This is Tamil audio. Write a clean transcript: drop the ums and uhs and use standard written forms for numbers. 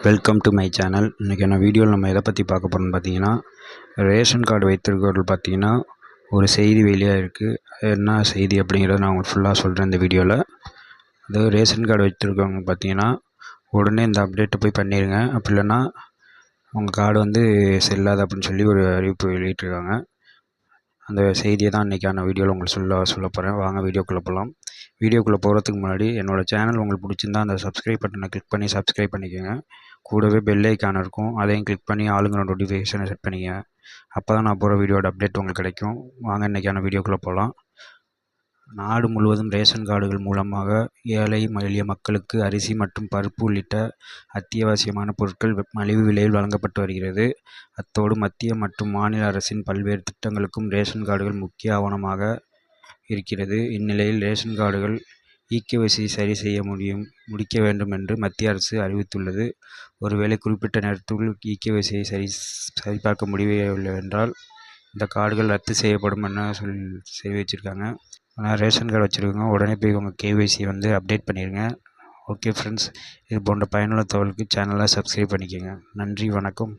Welcome to my channel. இன்றைக்கான வீடியோவில் நம்ம எதை பற்றி பார்க்க போகிறோம்னு பார்த்தீங்கன்னா, ரேஷன் கார்டு வைத்திருக்கிறவர்கள் பார்த்தீங்கன்னா ஒரு செய்தி வெளியாக இருக்குது. என்ன செய்தி அப்படிங்கிறத நான் உங்களுக்கு ஃபுல்லாக சொல்கிறேன் இந்த வீடியோவில். அதாவது ரேஷன் கார்டு வைத்திருக்கவங்க பார்த்தீங்கன்னா உடனே இந்த அப்டேட்டை போய் பண்ணிடுங்க. அப்படி இல்லைன்னா உங்கள் கார்டு வந்து செல்லாது அப்படின்னு சொல்லி ஒரு அறிவிப்பு வெளியிட்டிருக்காங்க. அந்த செய்தியை தான் இன்றைக்கான வீடியோவில் உங்களுக்கு சொல்ல போகிறேன். வாங்க வீடியோக்குள்ளே போகலாம். வீடியோக்குள்ளே போகிறதுக்கு முன்னாடி என்னோடய சேனல் உங்களுக்கு பிடிச்சிருந்தா அந்த சப்ஸ்கிரைப் பட்டனை கிளிக் பண்ணி சப்ஸ்கிரைப் பண்ணிக்கோங்க. கூடவே பெல் ஐக்கான் இருக்கும், அதையும் கிளிக் பண்ணி ஆளுங்கிற நோட்டிஃபிகேஷனை செட் பண்ணிக்கங்க. அப்போ தான் நான் போகிற வீடியோட அப்டேட் உங்களுக்கு கிடைக்கும். வாங்க இன்றைக்கான வீடியோக்குள்ளே போகலாம். நாடு முழுவதும் ரேஷன் கார்டுகள் மூலமாக ஏழை எளிய மக்களுக்கு அரிசி மற்றும் பருப்பு உள்ளிட்ட அத்தியாவசியமான பொருட்கள் மலிவு விலையில் வழங்கப்பட்டு வருகிறது. அத்தோடு மத்திய மற்றும் மாநில அரசின் பல்வேறு திட்டங்களுக்கும் ரேஷன் கார்டுகள் முக்கிய ஆவணமாக இருக்கிறது. இந்நிலையில் ரேஷன் கார்டுகள் இகேஒய்சி சரி செய்ய முடிக்க வேண்டும் என்று மத்திய அரசு அறிவித்துள்ளது. ஒருவேளை குறிப்பிட்ட நேரத்துக்குள் இகேஒய்சியை சரிபார்க்க முடியவில்லை என்றால் இந்த கார்டுகள் ரத்து செய்யப்படும் என தெரிவிச்சிருக்காங்க. ஆனால் ரேஷன் கார்டு வச்சுருக்கவங்க உடனே போய் உங்கள் கேஒய்சி வந்து அப்டேட் பண்ணிடுங்க. ஓகே ஃப்ரெண்ட்ஸ், இது போன்ற பயனுள்ள தகவலுக்கு சேனலை சப்ஸ்கிரைப் பண்ணிக்கோங்க. நன்றி, வணக்கம்.